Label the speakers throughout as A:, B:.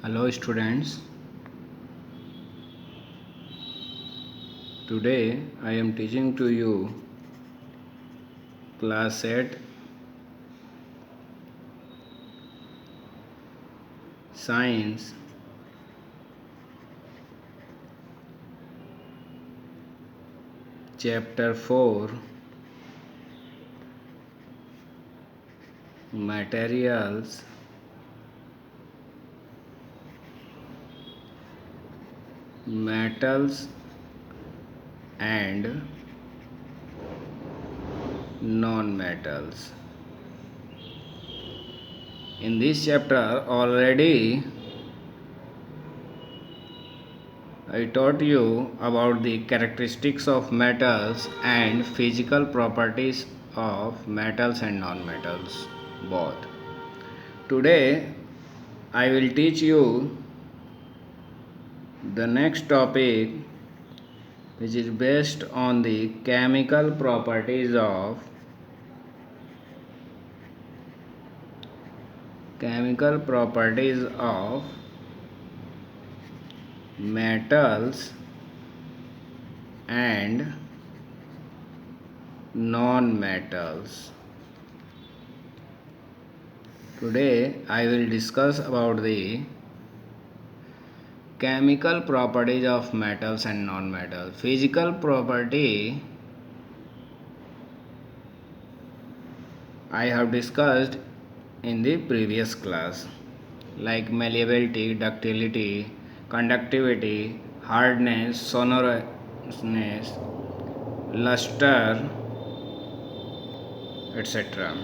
A: Hello students, today I am teaching to you class 8 science chapter 4 materials metals and non-metals. In this chapter already I taught you about the characteristics of metals and physical properties of metals and non-metals both. Today I will teach you the next topic, which is based on the chemical properties of metals and non-metals. Today I will discuss about the chemical properties of metals and non-metals. Physical property I have discussed in the previous class, like malleability, ductility, conductivity, hardness, sonorousness, luster, etc.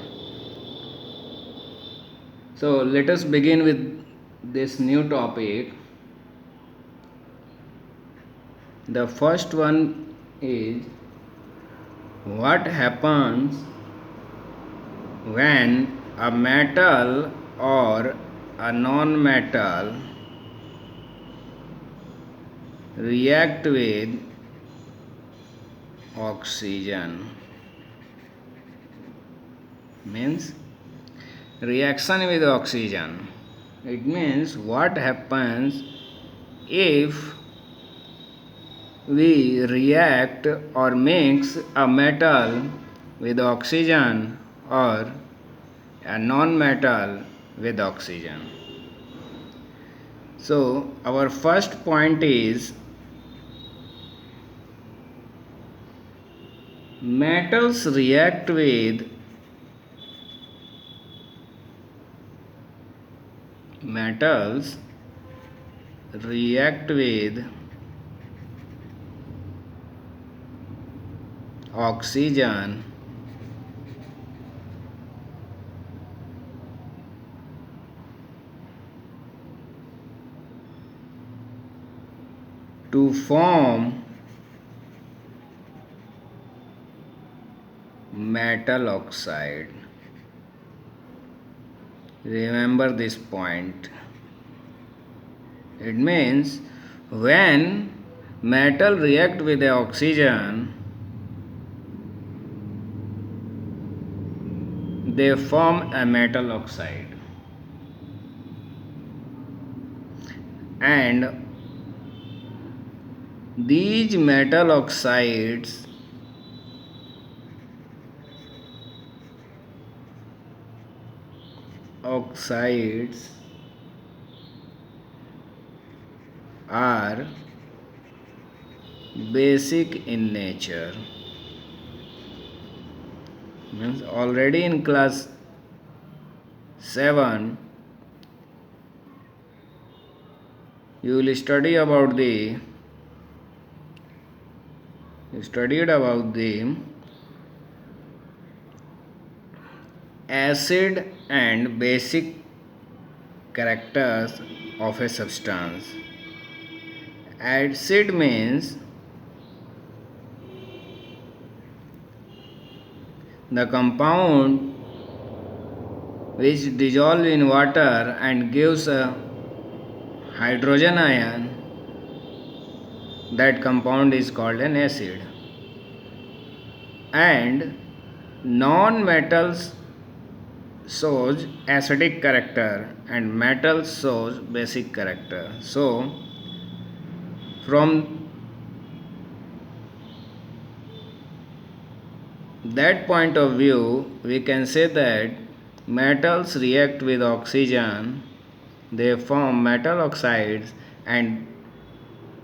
A: So let us begin with this new topic. The first one is what happens when a metal or a non-metal react with oxygen. Means reaction with oxygen. It means what happens if we react or mix a metal with oxygen or a non-metal with oxygen. So our first point is metals react with oxygen to form metal oxide. Remember this point. It means when metal react with the oxygen, they form a metal oxide, and these metal oxides are basic in nature. Means already in class 7 you will studied about the acid and basic characters of a substance. Acid means the compound which dissolves in water and gives a hydrogen ion. That compound is called an acid. And non-metals shows acidic character and metal shows basic character. So from that point of view, we can say that metals react with oxygen, they form metal oxides, and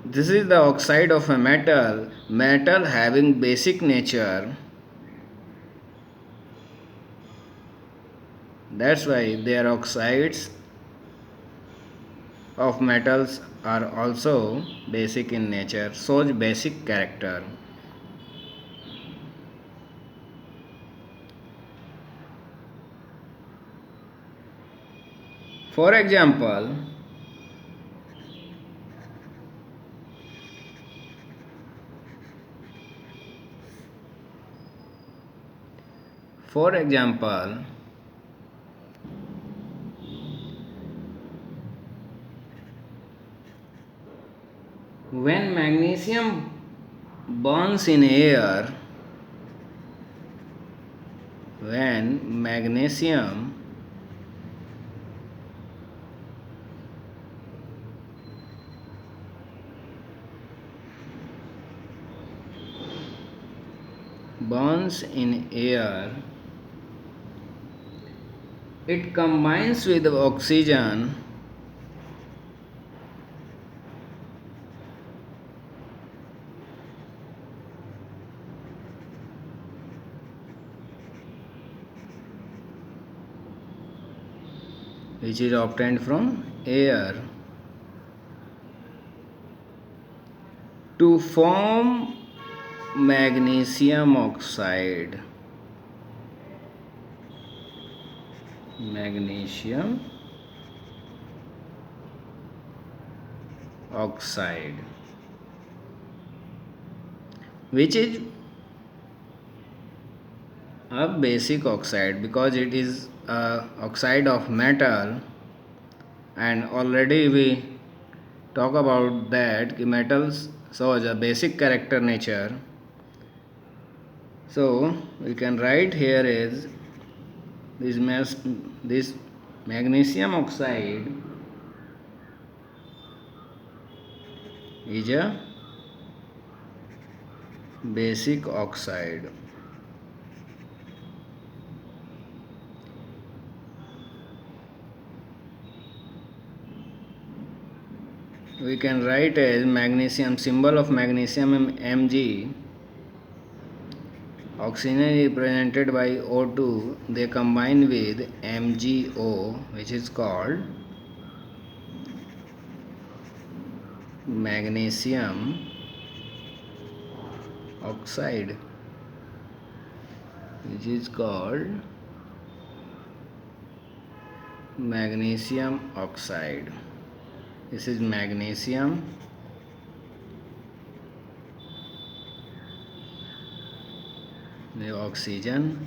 A: this is the oxide of a metal having basic nature. That's why their oxides of metals are also basic in nature, shows basic character. For example, for example, when magnesium burns in air, when magnesium burns in air, it combines with oxygen which is obtained from air to form magnesium oxide. Magnesium oxide, which is a basic oxide because it is a oxide of metal, and already we talk about that metals shows a basic character nature. So we can write here is this magnesium oxide is a basic oxide. We can write as magnesium, symbol of magnesium Mg. Oxygen is represented by O2. They combine with MgO, which is called magnesium oxide, which is called magnesium oxide. This is magnesium, the oxygen.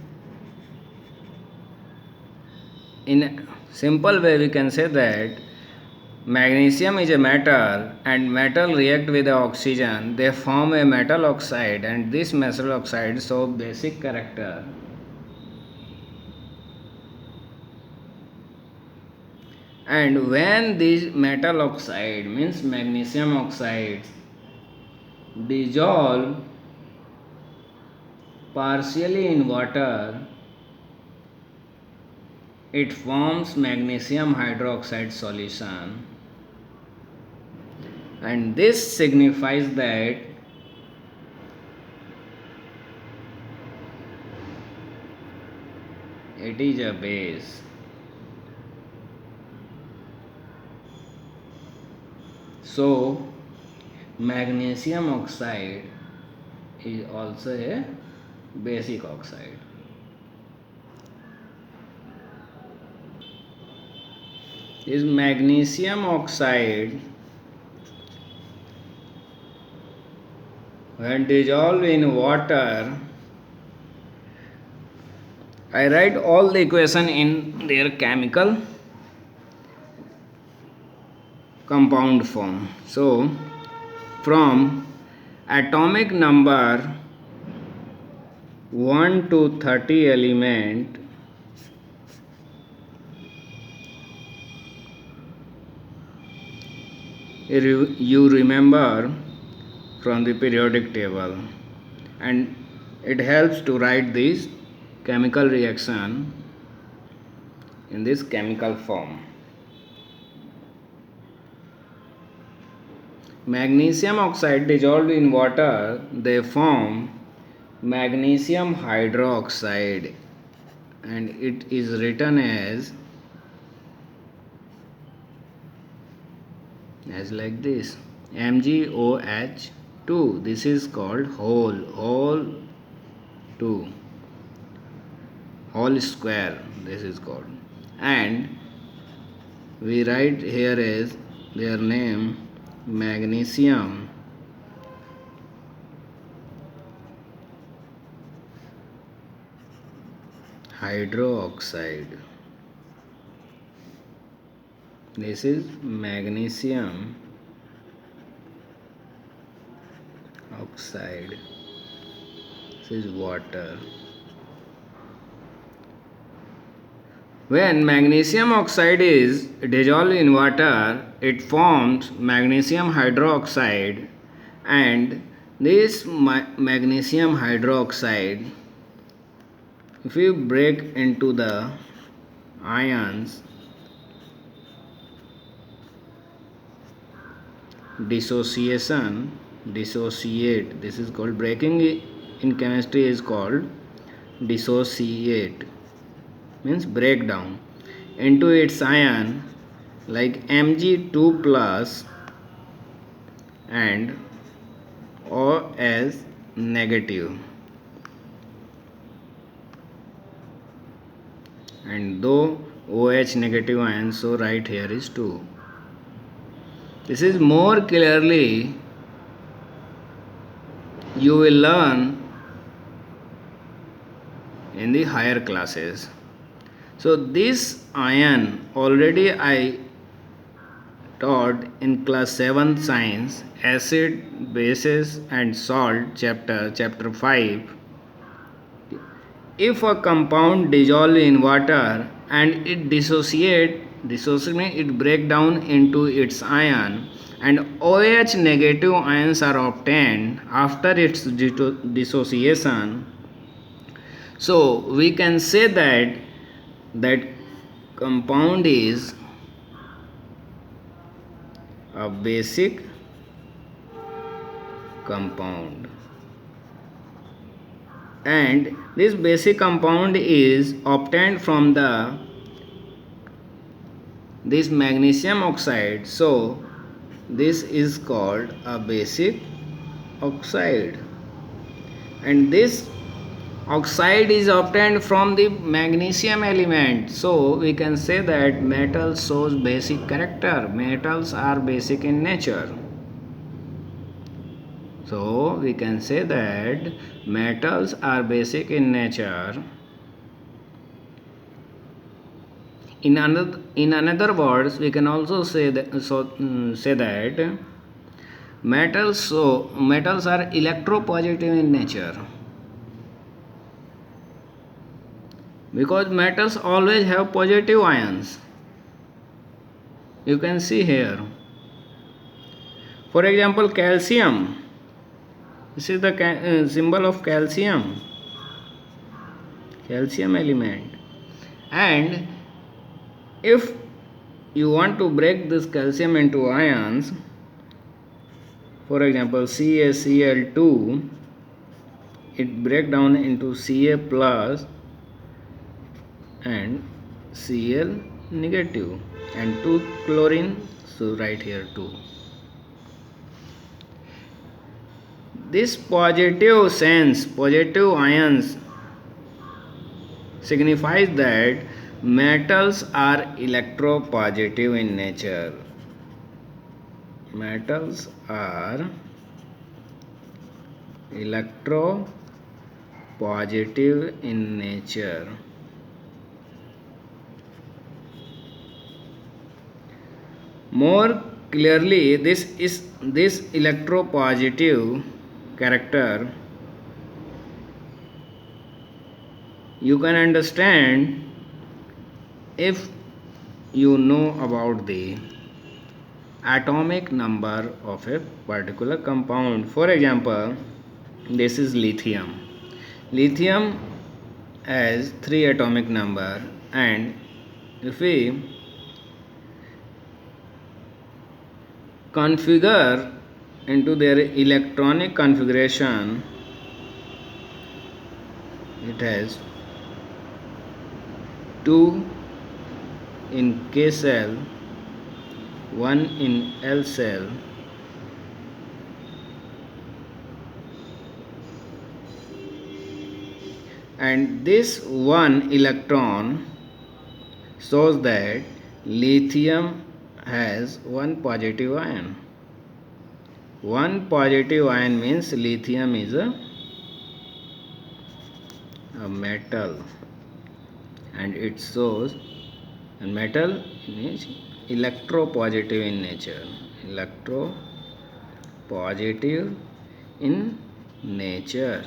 A: In simple way we can say that magnesium is a metal and metal react with the oxygen, they form a metal oxide, and this metal oxide show basic character. And when this metal oxide means magnesium oxides dissolve partially in water, it forms magnesium hydroxide solution, and this signifies that it is a base. So magnesium oxide is also a basic oxide. This magnesium oxide, when dissolved in water, I write all the equation in their chemical compound form. So from atomic number 1 to 30 element, you remember from the periodic table, and it helps to write this chemical reaction in this chemical form. Magnesium oxide dissolved in water, they form magnesium hydroxide, and it is written as like this, MgOH2. This is called whole 2, whole square, this is called. And we write here as their name, magnesium hydroxide. This is magnesium oxide. This is water. When magnesium oxide is dissolved in water, it forms magnesium hydroxide, and this magnesium hydroxide, if you break into the ions, dissociate, this is called breaking. In chemistry is called dissociate, means break down into its ion, like Mg2 plus and OS negative, and though OH negative ion, so right here is 2. This is more clearly you will learn in the higher classes. So this ion already I taught in class 7 science, acid, bases and salt, chapter 5. If a compound dissolves in water and it dissociate means it break down into its ion, and OH negative ions are obtained after its dissociation, so we can say that compound is a basic compound, and this basic compound is obtained from this magnesium oxide, so this is called a basic oxide, and this oxide is obtained from the magnesium element, so we can say that metal shows basic character. Metals are basic in nature, so we can say that metals are basic in nature. In another words, we can also say that metals are electropositive in nature, because metals always have positive ions. You can see here, for example, calcium. This is the symbol of calcium element, and if you want to break this calcium into ions, for example CaCl2, it break down into Ca plus and Cl negative and 2 chlorine, so right here 2. This positive ions signifies that metals are electropositive in nature. Metals are electropositive in nature. More clearly, this electropositive character you can understand if you know about the atomic number of a particular compound. For example, this is lithium. Lithium has 3 atomic number, and if we configure into their electronic configuration, it has 2 in K cell, 1 in L cell, and this 1 electron shows that lithium has 1 positive ion. 1 positive ion means lithium is a metal, and it shows a metal is electropositive in nature. Electropositive in nature.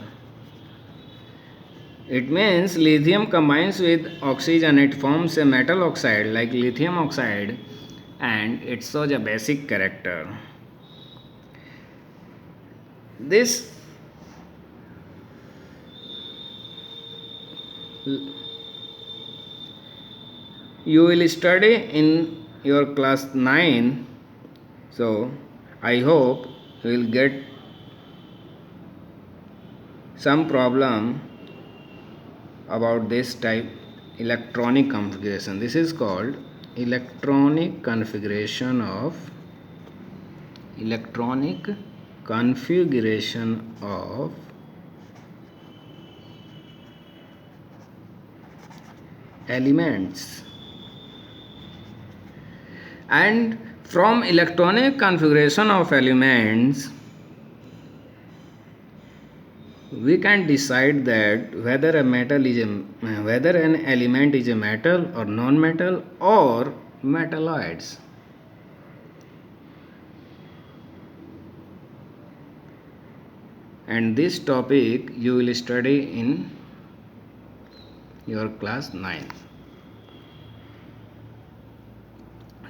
A: It means lithium combines with oxygen, it forms a metal oxide like lithium oxide, and it shows a basic character. This you will study in your class 9, so I hope you will get some problem about this type electronic configuration. This is called electronic configuration of elements. And from electronic configuration of elements, we can decide that whether an element is a metal or non-metal or metalloids. And this topic you will study in your class 9.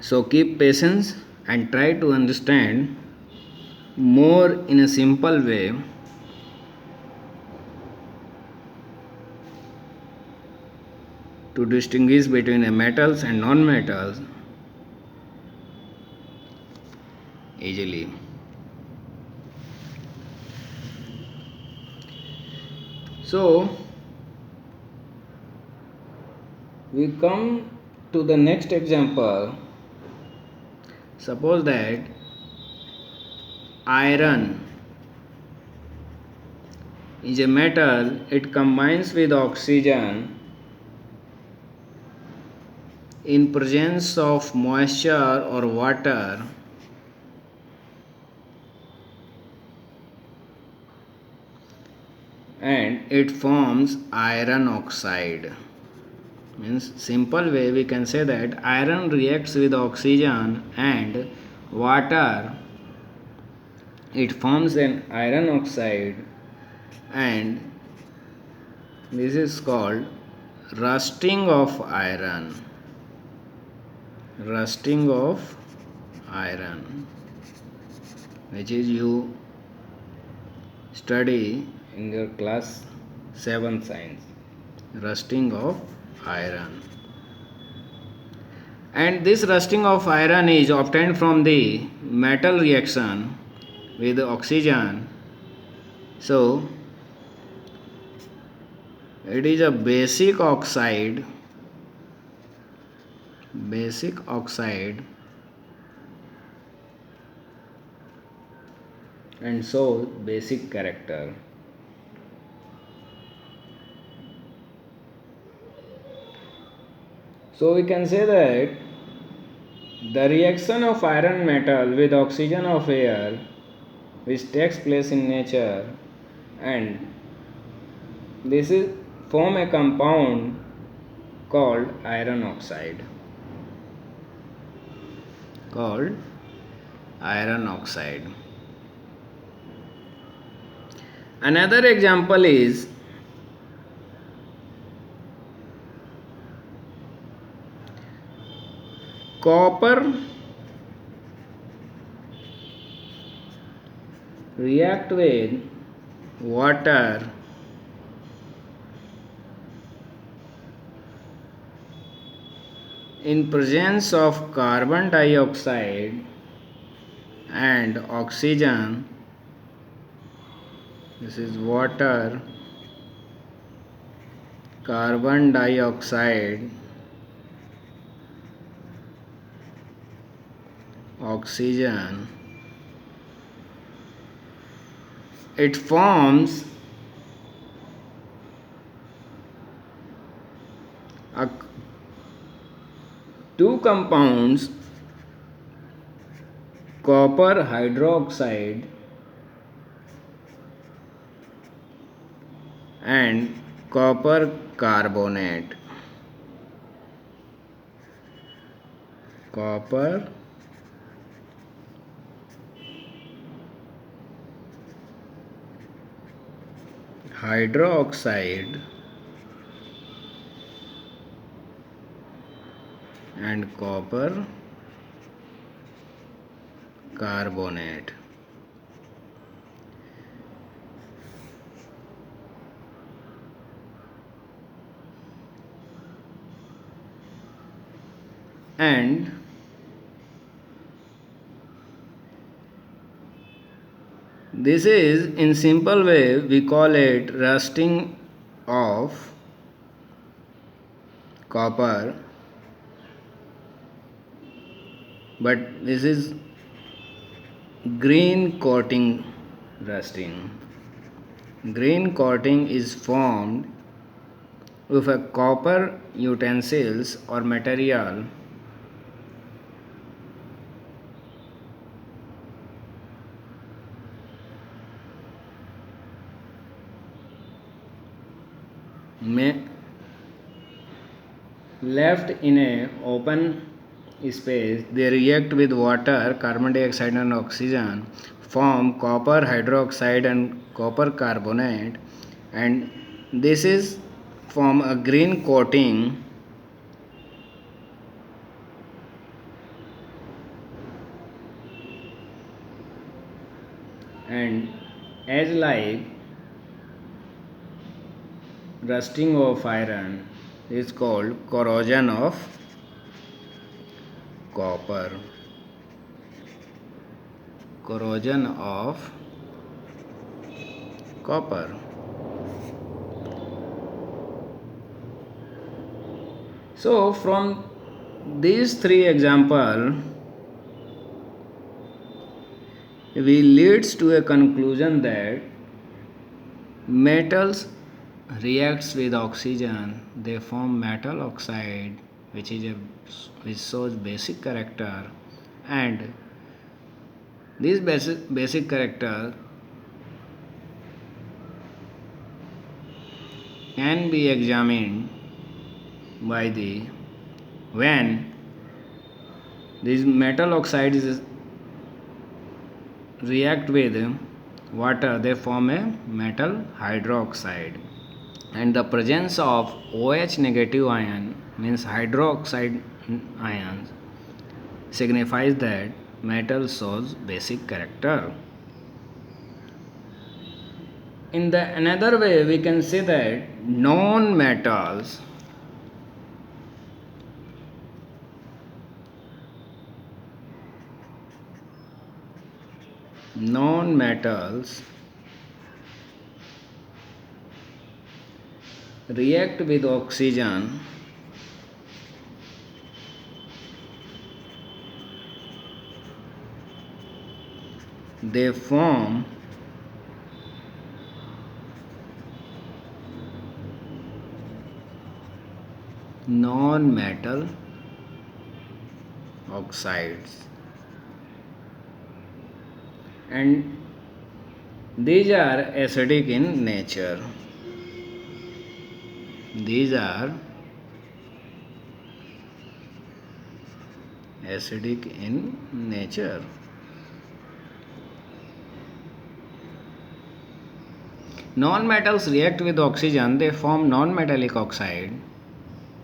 A: So keep patience and try to understand more in a simple way to distinguish between metals and non-metals easily. So we come to the next example. Suppose that iron is a metal, it combines with oxygen in presence of moisture or water, and it forms iron oxide. Means simple way we can say that iron reacts with oxygen and water, it forms an iron oxide, and this is called rusting of iron. Rusting of iron, which is you study in your class 7 science. Rusting of iron. And this rusting of iron is obtained from the metal reaction with oxygen. So it is a basic oxide, and so basic character. So we can say that the reaction of iron metal with oxygen of air, which takes place in nature, and this is form a compound called iron oxide. Another example is copper react with water in presence of carbon dioxide and oxygen. This is water, carbon dioxide, oxygen. It forms a two compounds, copper hydroxide and copper carbonate. Copper hydroxide and copper carbonate. And this is, in simple way, we call it rusting of copper, but this is green coating rusting. Green coating is formed if a copper utensils or material may left in a open space, they react with water, carbon dioxide and oxygen, form copper hydroxide and copper carbonate, and this is form a green coating, and as like rusting of iron is called corrosion of copper. Corrosion of copper. So from these three examples, we leads to a conclusion that metals reacts with oxygen, they form metal oxide, which shows basic character, and this basic character can be examined by the when these metal oxides react with water, they form a metal hydroxide, and the presence of OH negative ion means hydroxide ions signifies that metal shows basic character. In the another way, we can say that non-metals react with oxygen they form non-metal oxides, and these are acidic in nature. These are acidic in nature. Non-metals react with oxygen, they form non-metallic oxide,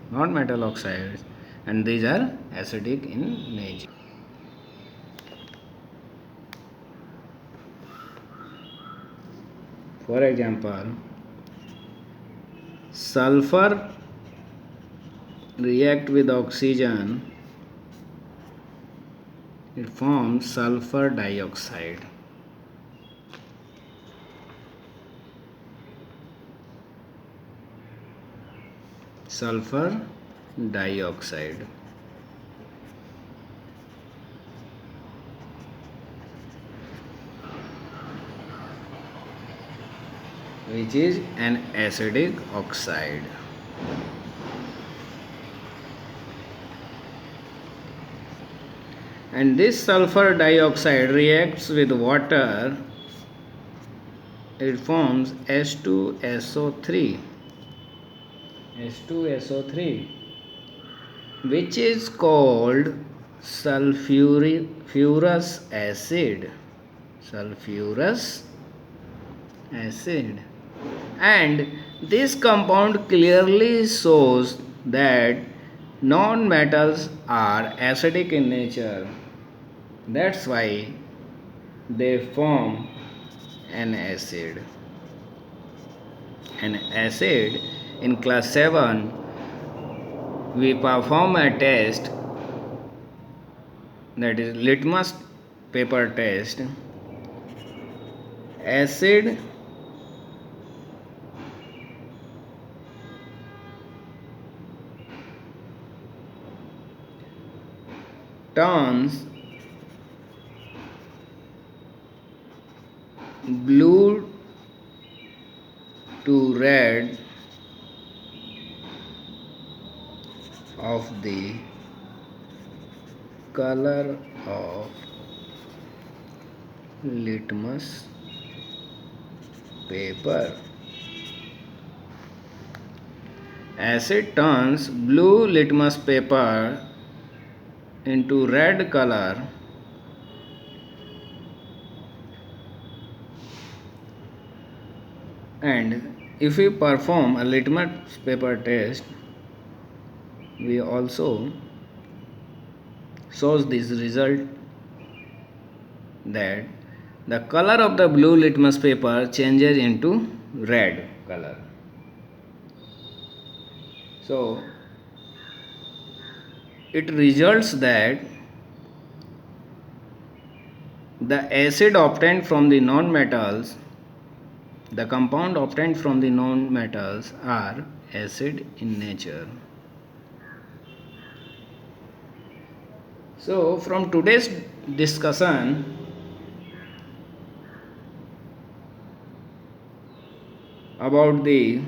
A: non-metal oxides, and these are acidic in nature. For example, sulfur react with oxygen, it forms sulfur dioxide. Sulfur dioxide. Which is an acidic oxide. And this sulfur dioxide reacts with water, it forms H2SO3. H2SO3, which is called sulfurous acid. Sulfurous acid. And this compound clearly shows that non-metals are acidic in nature. That's why they form an acid. An acid in class 7, we perform a test, that is litmus paper test. Acid turns blue to red of the color of litmus paper. Acid turns blue litmus paper into red color and if we perform a litmus paper test, we also shows this result that the color of the blue litmus paper changes into red color. So it results that the acid obtained from the non-metals, the compound obtained from the non-metals are acid in nature. So from today's discussion, about the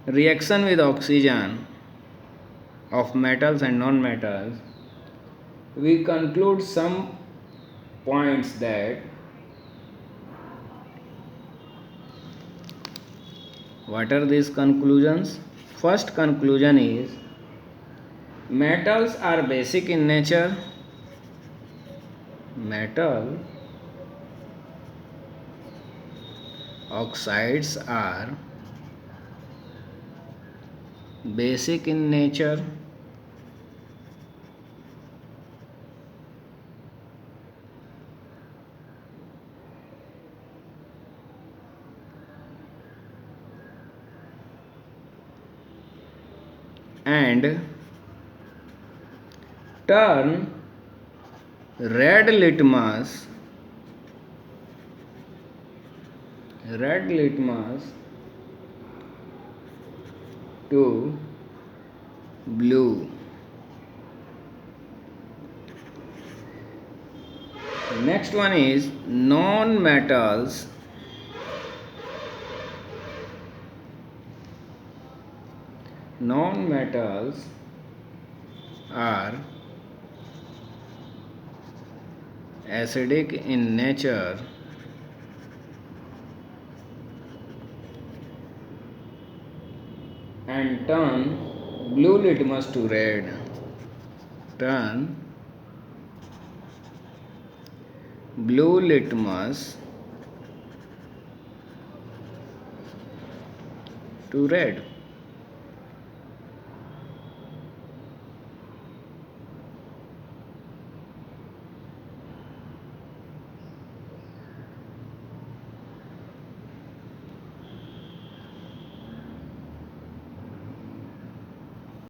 A: reaction with oxygen of metals and non-metals, we conclude some points that what are these conclusions? First conclusion is metals are basic in nature. Metal oxides are basic in nature. And turn red litmus to blue. Next one is non-metals are acidic in nature and turn blue litmus to red. Turn blue litmus to red.